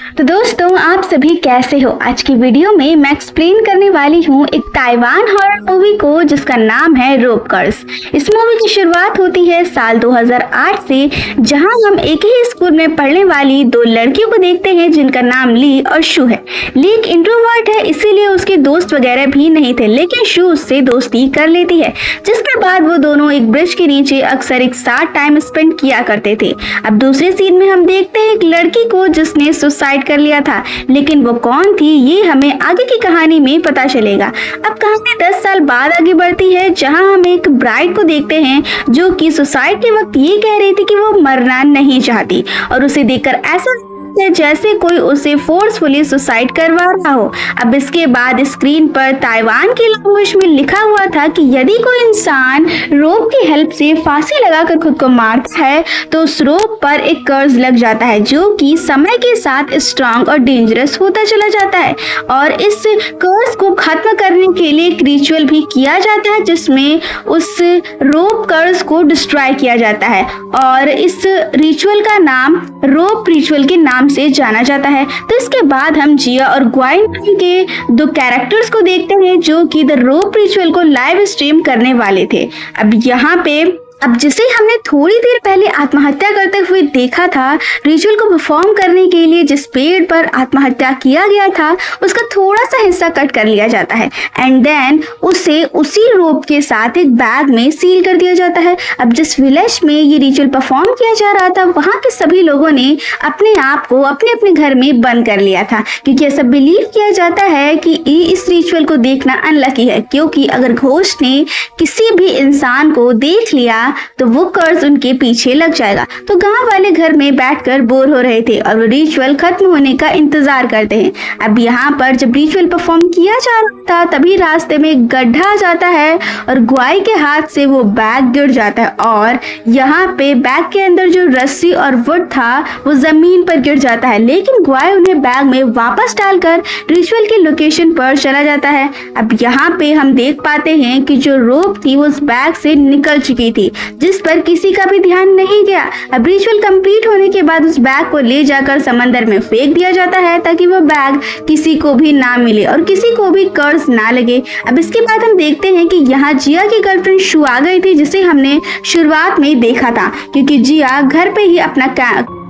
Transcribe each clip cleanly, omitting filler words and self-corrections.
तो दोस्तों, आप सभी कैसे हो। आज की वीडियो में मैं एक्सप्लेन करने वाली हूँ एक ताइवान हॉरर मूवी को जिसका नाम है रोप कर्स। इस मूवी की शुरुआत होती है साल 2008 से, जहां हम एक ही स्कूल में पढ़ने वाली दो लड़कियों को देखते हैं जिनका नाम ली और शू है। ली एक इंट्रोवर्ट है, इसीलिए उसके दोस्त वगैरह भी नहीं थे, लेकिन शू उससे दोस्ती कर लेती है, जिसके बाद वो दोनों एक ब्रिज के नीचे अक्सर एक साथ टाइम स्पेंड किया करते थे। अब दूसरे सीन में हम देखते हैं एक लड़की को जिसने सुसाइड कर लिया था, लेकिन वो कौन थी ये हमें आगे की कहानी में पता चलेगा। अब कहानी 10 साल बाद आगे बढ़ती है, जहां हम एक ब्राइड को देखते हैं जो कि सुसाइड के वक्त ये कह रही थी कि वो मरना नहीं चाहती, और उसे देखकर ऐसा जैसे कोई उसे फोर्सफुली सुसाइड करवा रहा हो। अब इसके बाद स्क्रीन पर ताइवान की लैंग्वेज में लिखा हुआ था कि यदि कोई इंसान रोप की हेल्प से फांसी लगाकर खुद को मारता है तो उस रोप पर एक कर्ज लग जाता है, जो कि समय के साथ स्ट्रांग और डेंजरस होता चला जाता है। और इस कर्ज को खत्म करने के लिए एक रिचुअल भी किया जाता है, जिसमें उस रोप कर्ज को डिस्ट्रॉय किया जाता है, और इस रिचुअल का नाम रोप रिचुअल के नाम से जाना जाता है। तो इसके बाद हम जिया और ग्वाइन के दो कैरेक्टर्स को देखते हैं जो कि द रोप रिचुअल को लाइव स्ट्रीम करने वाले थे। अब यहाँ पे जिसे हमने थोड़ी देर पहले आत्महत्या करते हुए देखा था, रिचुअल को परफॉर्म करने के लिए जिस पेड़ पर आत्महत्या किया गया था उसका थोड़ा सा हिस्सा कट कर लिया जाता है एंड देन उसे उसी रोप के साथ एक बैग में सील कर दिया जाता है। अब जिस विलेज में ये रिचुअल परफॉर्म किया जा रहा था, वहाँ के सभी लोगों ने अपने आप को अपने अपने घर में बंद कर लिया था, क्योंकि ऐसा बिलीव किया जाता है कि इस रिचुअल को देखना अनलकी है, क्योंकि अगर घोस्ट ने किसी भी इंसान को देख लिया तो वो कर्ज उनके पीछे लग जाएगा। तो गांव वाले घर में बैठकर बोर हो रहे थे और वो रिचुअल खत्म होने का इंतजार करते हैं। अब यहाँ पर जब रिचुअल परफॉर्म किया जा रहा था, तभी रास्ते में एक गड्ढा आ जाता है और ग्वाई के हाथ से वो बैग गिर जाता है, और यहाँ पे बैग के अंदर जो रस्सी और वुड था वो जमीन पर गिर जाता है, लेकिन ग्वाई उन्हें बैग में वापस डालकर रिचुअल की लोकेशन पर चला जाता है। अब यहाँ पे हम देख पाते हैं कि जो रोप थी वो उस बैग से निकल चुकी थी, जिस पर किसी का भी ध्यान नहीं गया। अब रिचुअल कंप्लीट होने के बाद उस बैग को ले जाकर समंदर में फेंक दिया जाता है, ताकि वो बैग किसी को भी ना मिले और किसी को भी कर्ज ना लगे। अब इसके बाद हम देखते हैं कि यहाँ जिया की गर्लफ्रेंड शू आ गई थी, जिसे हमने शुरुआत में देखा था, क्योंकि जिया घर पे ही अपना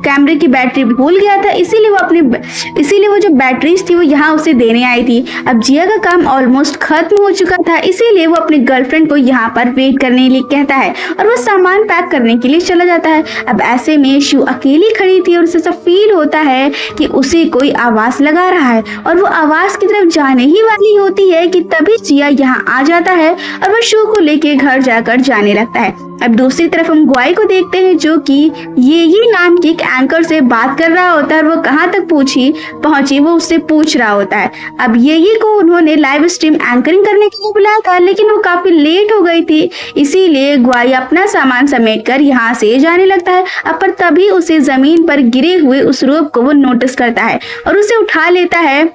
कैमरे की बैटरी भूल गया था, इसीलिए वो जो बैटरीज थी वो यहाँ उसे देने आई थी। अब जिया का काम ऑलमोस्ट खत्म हो चुका था, इसीलिए वो अपने गर्लफ्रेंड को यहाँ पर वेट करने के लिए कहता है और वो सामान पैक करने के लिए चला जाता है। अब ऐसे में शू अकेली खड़ी थी और उसे सब फील होता है कि उसे कोई आवाज लगा रहा है, और वो आवाज की तरफ जाने ही वाली होती है कि तभी जिया यहाँ आ जाता है और वो शू को लेके घर जाकर जाने लगता है। अब दूसरी तरफ हम ग्वाई को देखते हैं जो कि ये नाम की एक एंकर से बात कर रहा होता है, और वो कहाँ तक पहुंची वो उससे पूछ रहा होता है। अब ये को उन्होंने लाइव स्ट्रीम एंकरिंग करने के लिए बुलाया था, लेकिन वो काफी लेट हो गई थी, इसीलिए ग्वाई अपना सामान समेटकर यहाँ से जाने लगता है। अब पर तभी उसे जमीन पर गिरे हुए उस रोप को वो नोटिस करता है और उसे उठा लेता है,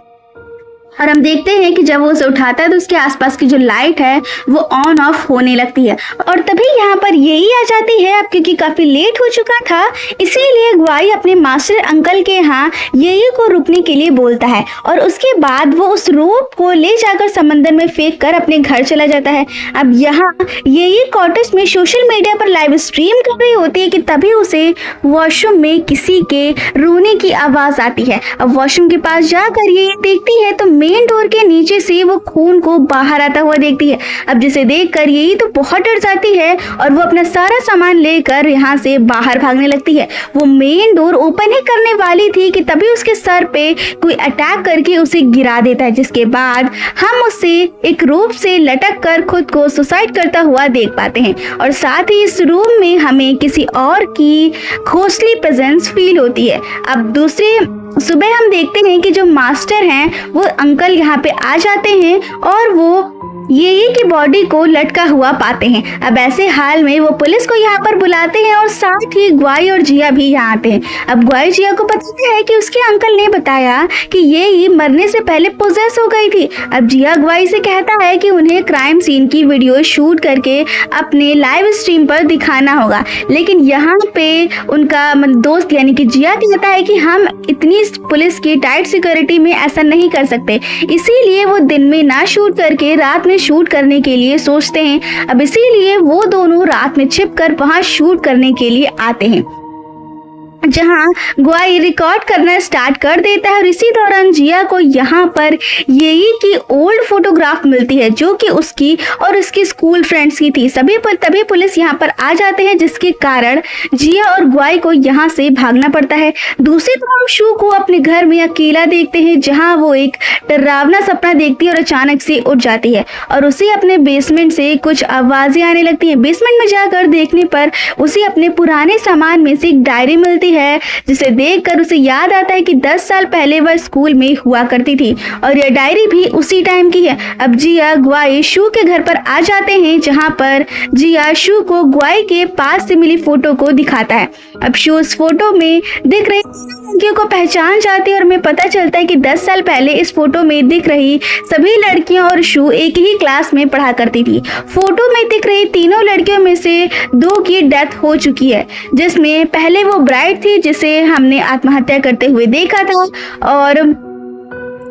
और हम देखते हैं कि जब वो उसे उठाता है तो उसके आसपास की जो लाइट है वो ऑन ऑफ होने लगती है, और तभी यहाँ पर यही आ जाती है। अब क्योंकि काफी लेट हो चुका था, इसीलिए ग्वाई अपने मास्टर अंकल के यहाँ ये को रुकने के लिए बोलता है, और उसके बाद वो उस रोप को ले जाकर समंदर में फेंक कर अपने घर चला जाता है। अब यहाँ ये कॉटेज में सोशल मीडिया पर लाइव स्ट्रीम कर रही होती है कि तभी उसे वॉशरूम में किसी के रोने की आवाज आती है। अब वॉशरूम के पास जाकर ये देखती है तो मेन डोर के नीचे से वो खून को बाहर आता हुआ देखती है। अब जिसे देखकर यही तो बहुत डर जाती है और वो अपना सारा सामान लेकर यहाँ से बाहर भागने लगती है। वो मेन डोर ओपन ही करने वाली थी कि तभी उसके सर पे कोई अटैक करके उसे गिरा देता है, जिसके बाद हम उसे एक रोप से लटक कर खुद को सुसाइड करता हुआ देख पाते हैं, और साथ ही इस रूम में हमें किसी और की घोस्टली प्रेजेंस फील होती है। अब दूसरे सुबह हम देखते हैं कि जो मास्टर हैं वो अंकल यहाँ पे आ जाते हैं और वो ये की बॉडी को लटका हुआ पाते हैं। अब ऐसे हाल में वो पुलिस को यहाँ पर बुलाते हैं और साथ ही ग्वाई और जिया भी यहाँ आते हैं। अब ग्वाई जिया को पता है कि उसके अंकल ने बताया कि ये मरने से पहले पोजेस हो गई थी। अब जिया ग्वाई से कहता है कि उन्हें क्राइम सीन की वीडियो शूट करके अपने लाइव स्ट्रीम पर दिखाना होगा, लेकिन यहाँ पे उनका दोस्त यानी कि जिया कहता है कि हम इतनी पुलिस की टाइट सिक्योरिटी में ऐसा नहीं कर सकते, इसीलिए वो दिन में ना शूट करके रात में शूट करने के लिए सोचते हैं। अब इसीलिए वो दोनों रात में छिपकर वहां शूट करने के लिए आते हैं, जहां ग्वाई रिकॉर्ड करना स्टार्ट कर देता है। और इसी दौरान जिया को यहाँ पर ये की ओल्ड फोटोग्राफ मिलती है जो कि उसकी और उसकी स्कूल फ्रेंड्स की थी। तभी पुलिस यहाँ पर आ जाते हैं, जिसके कारण जिया और ग्वाई को यहाँ से भागना पड़ता है। दूसरी तरफ शू को अपने घर में अकेला देखते हैं, जहाँ वो एक डरावना सपना देखती है और अचानक से उठ जाती है और उसे अपने बेसमेंट से कुछ आवाजें आने लगती है। बेसमेंट में जाकर देखने पर उसे अपने पुराने सामान में से एक डायरी मिलती है, जिसे देखकर उसे याद आता है कि 10 साल पहले वह स्कूल में हुआ करती थी और यह डायरी भी उसी टाइम की है। अब जिया ग्वाई शू के घर पर आ जाते हैं, जहां पर जिया शू को ग्वाई के पास से मिली फोटो को दिखाता है। अब शू उस फोटो में दिख रही लड़कियों को पहचान जाती है और हमें पता चलता है कि 10 साल पहले इस फोटो में दिख रही सभी लड़कियां और शू एक ही क्लास में पढ़ा करती थी। फोटो में दिख रही तीनों लड़कियों में से 2 की डेथ हो चुकी है, जिसमें पहले वो ब्राइड थी जिसे हमने आत्महत्या करते हुए देखा था, और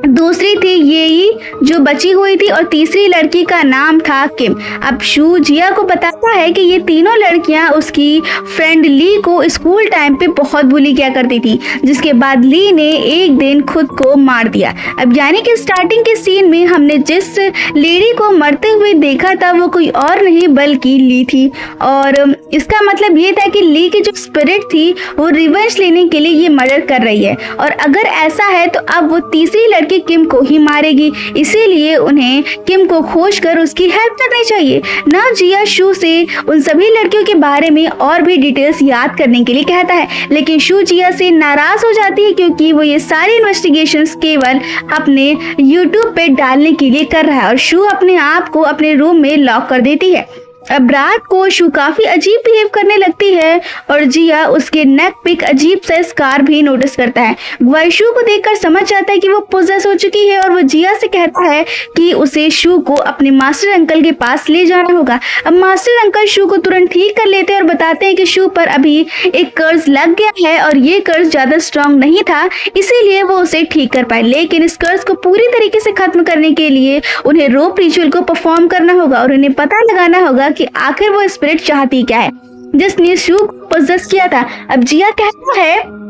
दूसरी थी ये जो बची हुई थी, और तीसरी लड़की का नाम था किम। अब शू जिया को बताता है कि ये तीनों लड़कियां उसकी फ्रेंड ली को स्कूल टाइम पे बहुत बुली किया करती थी, जिसके बाद ली ने एक दिन खुद को मार दिया। अब यानी कि स्टार्टिंग के सीन में हमने जिस लेडी को मरते हुए देखा था वो कोई और नहीं बल्कि ली थी, और इसका मतलब ये था कि ली की जो स्पिरिट थी वो रिवेंज लेने के लिए ये मर्डर कर रही है, और अगर ऐसा है तो अब वो तीसरी लड़की किम को ही मारेगी। इसीलिए उन्हें किम को खोजकर उसकी हेल्प करनी चाहिए। ना जिया शू से उन सभी लड़कियों के बारे में और भी डिटेल्स याद करने के लिए कहता है, लेकिन शू जिया से नाराज हो जाती है क्योंकि वो ये सारी इन्वेस्टिगेशंस केवल अपने यूट्यूब पे डालने के लिए कर रहा है, और शू अपने आप को अपने रूम में लॉक कर देती है। अब रात को शू काफी अजीब बिहेव करने लगती है और जिया उसके नेक पे एक अजीब सा स्कार भी नोटिस करता है। ग्वाई शू को देखकर समझ जाता है कि वो पोजेस हो चुकी है और वो जिया से कहता है कि उसे शू को अपने मास्टर अंकल के पास ले जाना होगा। अब मास्टर अंकल शू को तुरंत ठीक कर लेते हैं और बताते हैं कि शू पर अभी एक कर्ज लग गया है और ये कर्ज ज्यादा स्ट्रांग नहीं था, इसीलिए वो उसे ठीक कर पाए, लेकिन इस कर्ज को पूरी तरीके से खत्म करने के लिए उन्हें रोप रिचुअल को परफॉर्म करना होगा और उन्हें पता लगाना होगा कि आखिर वो स्पिरिट चाहती क्या है जिसने शू को पोजेस किया था। अब जिया कहता है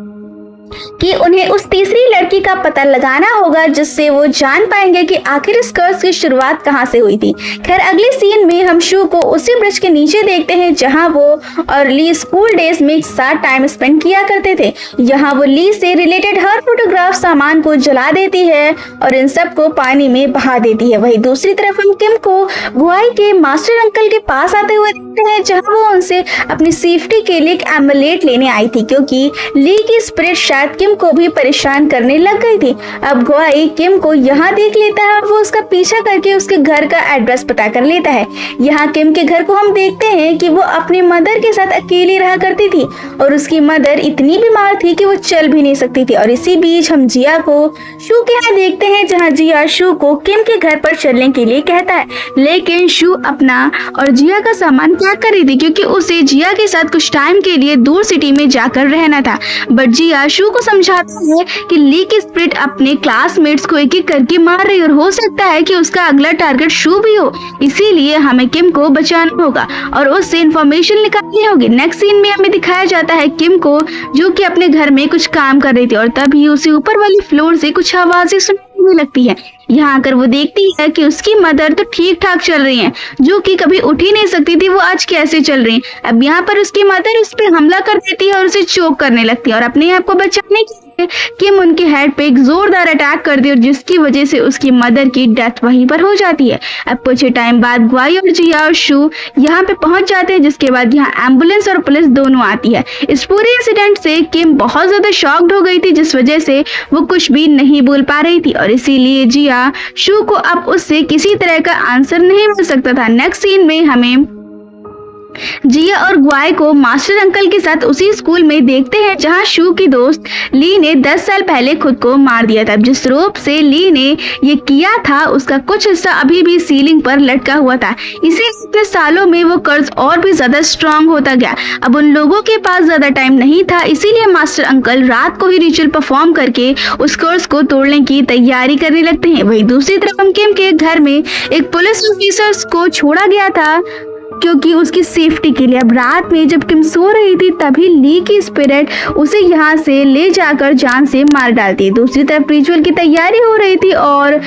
कि उन्हें उस तीसरी लड़की का पता लगाना होगा जिससे वो जान पाएंगे कि आखिर इस कर्ज की शुरुआत कहां से हुई थी। खैर अगले सीन में हम शू को उसी ब्रिज के नीचे देखते हैं जहां वो और ली स्कूल डेज में एक साथ टाइम स्पेंड किया करते थे। यहाँ वो ली से रिलेटेड हर फोटोग्राफ सामान को जला देती है और इन सब को पानी में बहा देती है। वही दूसरी तरफ हम किम को ग्वाई के मास्टर अंकल के पास आते हुए देखते हैं, जहाँ वो उनसे अपनी सेफ्टी के लिए एक एमुलेट लेने आई थी क्योंकि ली की स्पिरिट किम को भी परेशान करने लग गई थी। अब ग्वाई किम को यहाँ देख लेता है और वो उसका पीछा करके उसके घर का एड्रेस पता कर लेता है। यहाँ किम के घर को हम देखते हैं कि वो अपनी मदर के साथ अकेली रहा करती थी और उसकी मदर इतनी बीमार थी कि वो चल भी नहीं सकती थी। और इसी बीच हम जिया को शू के यहाँ देखते हैं, जहाँ जिया शू को किम के घर पर चलने के लिए कहता है, लेकिन शू अपना और जिया का सामान पैक कर रही थी क्योंकि उसे जिया के साथ कुछ टाइम के लिए दूर सिटी में जाकर रहना था। बट जिया शू को समझाता है कि ली की स्पिरिट अपने क्लासमेट्स को एक एक करके मार रही और हो सकता है कि उसका अगला टारगेट शू भी हो, इसीलिए हमें किम को बचाना होगा और उससे इंफॉर्मेशन निकालनी होगी। नेक्स्ट सीन में हमें दिखाया जाता है किम को जो कि अपने घर में कुछ काम कर रही थी और तभी उसे ऊपर वाली फ्लोर से कुछ आवाजें सुनने लगती है। यहाँ आकर वो देखती है कि उसकी मदर तो ठीक ठाक चल रही हैं, जो कि कभी उठ ही नहीं सकती थी, वो आज कैसे चल रही हैं। अब यहाँ पर उसकी मदर उस पर हमला कर देती है और उसे चोक करने लगती है और अपने आप को बचाने के लिए किम उनके हेड पे एक जोरदार अटैक करती है और जिसकी वजह से उसकी मदर की डेथ वहीं पर हो जाती है। अब कुछ टाइम बाद ग्वाई और जिया और शू यहाँ पे पहुंच जाते हैं, जिसके बाद यहाँ एम्बुलेंस और पुलिस दोनों आती है। इस पूरे इंसिडेंट से किम बहुत ज्यादा शॉक्ड हो गई थी, जिस वजह से वो कुछ भी नहीं बोल पा रही थी और इसीलिए जिया शू को अब उससे किसी तरह का आंसर नहीं मिल सकता था। नेक्स्ट सीन में हमें जिया और ग्वाई को मास्टर अंकल के साथ उसी स्कूल में देखते हैं जहां शू की दोस्त ली ने 10 साल पहले खुद को मार दिया था। जिस रोप से ली ने ये किया था उसका कुछ हिस्सा अभी भी सीलिंग पर लटका हुआ था। इसी इतने सालों में वो कर्ज और भी ज्यादा स्ट्रांग होता गया। अब उन लोगों के पास ज्यादा टाइम नहीं था, इसीलिए मास्टर अंकल रात को ही रिचुअल परफॉर्म करके उस कर्ज को तोड़ने की तैयारी करने लगते हैं। वहीं दूसरी तरफ किम के घर में एक पुलिस ऑफिसर को छोड़ा गया था क्योंकि उसकी सेफ्टी के लिए। अब रात में जब किम सो रही थी तभी ली की स्पिरिट उसे यहाँ से ले जाकर जान से मार डालती है। दूसरी तरफ रिचुअल की तैयारी हो रही थी और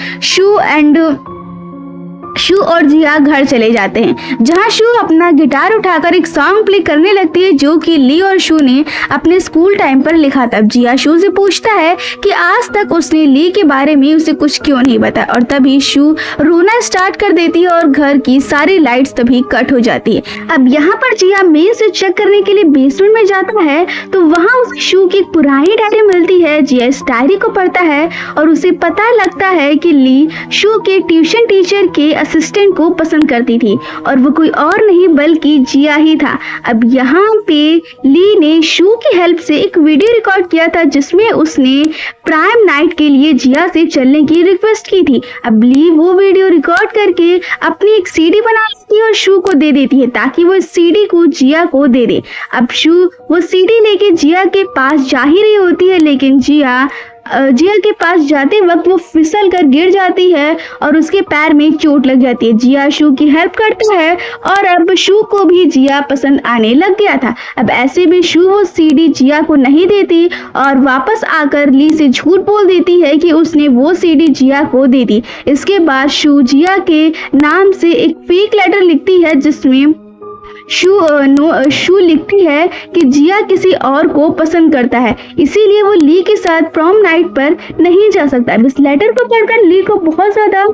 शू और जिया घर चले जाते हैं, जहां शू अपना गिटार उठाकर एक सॉन्ग प्ले करने लगती है जो कि ली और शू ने अपने स्कूल टाइम पर लिखा था। जिया शू से पूछता है कि आज तक उसने ली के बारे में उसे कुछ क्यों नहीं बताया और तभी शू रोना स्टार्ट कर देती है और घर की सारी लाइट्स तभी कट हो जाती है। अब यहाँ पर जिया मेन स्विच चेक करने के लिए बेसमेंट में जाता है तो वहाँ उसे शू की पुरानी डायरी मिलती है। जिया इस डायरी को पढ़ता है और उसे पता लगता है कि ली शू के ट्यूशन टीचर के असिस्टेंट को पसंद करती थी और वो कोई और नहीं बल्कि जिया ही था। अब यहाँ पे ली ने शू की हेल्प से एक वीडियो रिकॉर्ड किया था जिसमें उसने प्राइम नाइट के लिए जिया से चलने की रिक्वेस्ट की थी। अब ली वो वीडियो रिकॉर्ड करके अपनी एक सीडी बना लेती है और शू को दे देती है ताकि वो इस सीडी को जिया को दे दे। अब शू वो सीडी लेके जिया के पास जा ही रही होती है, लेकिन जिया के पास जाते वक्त वो फिसल कर गिर जाती है और उसके पैर में चोट लग जाती है। जिया शू की हेल्प करता है और अब शू को भी जिया पसंद आने लग गया था। अब ऐसे भी शू वो सीडी जिया को नहीं देती और वापस आकर ली से झूठ बोल देती है कि उसने वो सीडी जिया को दे दी। इसके बाद शू जिया के नाम से एक फेक लेटर लिखती है जिसमें शू लिखती है कि जिया किसी और को पसंद करता है, इसीलिए वो ली के साथ प्रॉम नाइट पर नहीं जा सकता। इस लेटर को पढ़कर ली को बहुत ज्यादा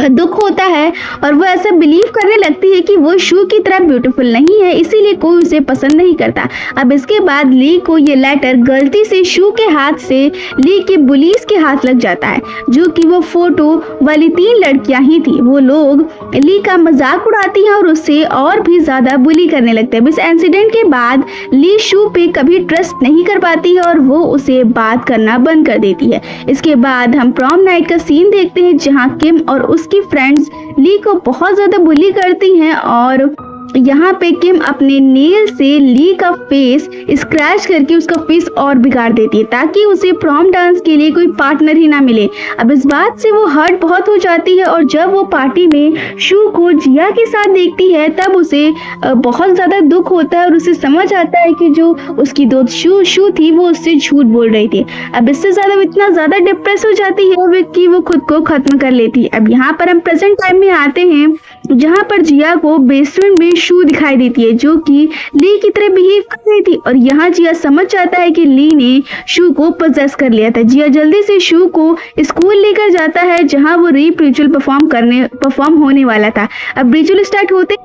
दुख होता है और वो ऐसा बिलीव करने लगती है कि वो शू की तरह ब्यूटीफुल नहीं है, इसीलिए कोई उसे पसंद नहीं करता। अब इसके बाद ली को ये लेटर गलती से शू के हाथ से ली के बुलीज के हाथ लग जाता है, जो कि वो फोटो वाली 3 लड़कियां ही थी। वो लोग ली का मजाक उड़ाती हैं और उससे और भी ज्यादा बुली करने लगते हैं। इस इंसिडेंट के बाद ली शू पे कभी ट्रस्ट नहीं कर पाती है और वो उसे बात करना बंद कर देती है। इसके बाद हम प्रॉम नाइट का सीन देखते हैं जहाँ किम और उसकी फ्रेंड्स ली को बहुत ज्यादा बुली करती हैं और यहाँ पे किम अपने नेल से ली का फेस स्क्रैच करके उसका फेस और बिगाड़ देती है ताकि उसे प्रॉम डांस के लिए कोई पार्टनर ही ना मिले। अब इस बात से वो हर्ट बहुत हो जाती है और जब वो पार्टी में शू को जिया के साथ देखती है तब उसे बहुत ज्यादा दुख होता है और उसे समझ आता है कि जो उसकी दोस्त शू थी वो उससे झूठ बोल रही थी। अब इससे ज्यादा इतना ज्यादा डिप्रेस हो जाती है कि वो खुद को खत्म कर लेती है। अब यहाँ पर हम प्रेजेंट टाइम में आते हैं जहाँ पर जिया को बेसमेंट में शू दिखाई देती है जो कि ली की तरह बिहेव कर रही थी और यहाँ जिया समझ जाता है कि ली ने शू को पोजेस कर लिया था। जिया जल्दी से शू को स्कूल लेकर जाता है जहाँ वो रेप रिचुअल परफॉर्म होने वाला था। अब रिचुअल स्टार्ट होते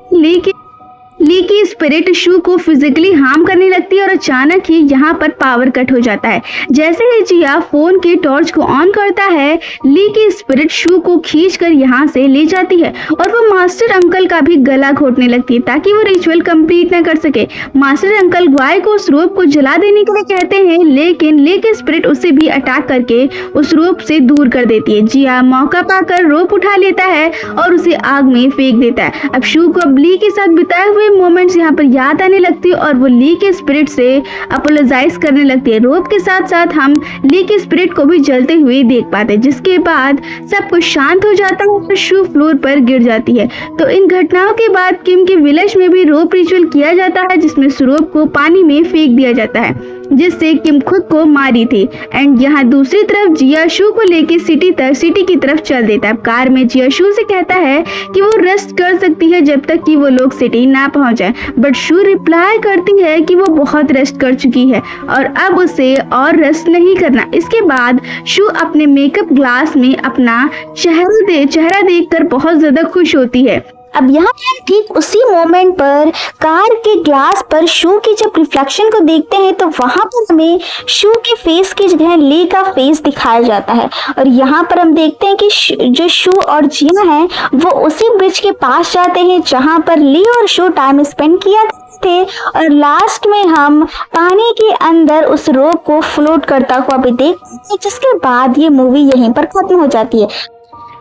ली की स्पिरिट शू को फिजिकली हार्म करने लगती है और अचानक ही यहाँ पर पावर कट हो जाता है। जैसे ही जिया फोन के टॉर्च को ऑन करता है ली की स्पिरिट शू को खींचकर यहाँ से ले जाती है और वो मास्टर अंकल का भी गला घोटने लगती है ताकि वो रिचुअल कंप्लीट न कर सके। मास्टर अंकल ग्वाई को उस रोप को जला देने के लिए कहते हैं, लेकिन ली की स्पिरिट उसे भी अटैक करके उस रोप से दूर कर देती है। जिया मौका पाकर रोप उठा लेता है और उसे आग में फेंक देता है। अब शू को ली के साथ बिताए हुए मोमेंट्स यहाँ पर याद आने लगती है और वो ली के स्पिरिट से अपोलोजाइज करने लगती है। रोप के साथ साथ हम ली के स्पिरिट को भी जलते हुए देख पाते हैं, जिसके बाद सब कुछ शांत हो जाता है और शू फ्लोर पर गिर जाती है। तो इन घटनाओं के बाद किम के विलेज में भी रोप रिचुअल किया जाता है जिसमें रोप को पानी में फेंक दिया जाता है। जिससे किम खुद को मारी थी। एंड यहाँ दूसरी तरफ जिया शू को लेके सिटी की तरफ चल देता है। कार में जिया शू से कहता है कि वो रेस्ट कर सकती है जब तक कि वो लोग सिटी ना पहुंच जाए, बट शू रिप्लाई करती है कि वो बहुत रेस्ट कर चुकी है और अब उसे और रेस्ट नहीं करना। इसके बाद शू अपने मेकअप ग्लास में अपना चेहरा देखकर बहुत ज्यादा खुश होती है। अब यहाँ पे हम ठीक उसी मोमेंट पर कार के ग्लास पर शू की जब रिफ्लेक्शन को देखते हैं तो वहां पर हमें शू के फेस की जगह ली का फेस दिखाया जाता है। और यहाँ पर हम देखते हैं कि जो शू और जिया हैं वो उसी ब्रिज के पास जाते हैं जहाँ पर ली और शू टाइम स्पेंड किया थे और लास्ट में हम पानी के अंदर उस रोप को फ्लोट करता हुआ भी देखते हैं, जिसके बाद ये मूवी यहीं पर खत्म हो जाती है।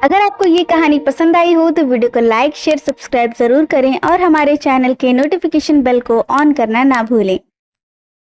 अगर आपको ये कहानी पसंद आई हो तो वीडियो को लाइक शेयर सब्सक्राइब जरूर करें और हमारे चैनल के नोटिफिकेशन बेल को ऑन करना ना भूलें।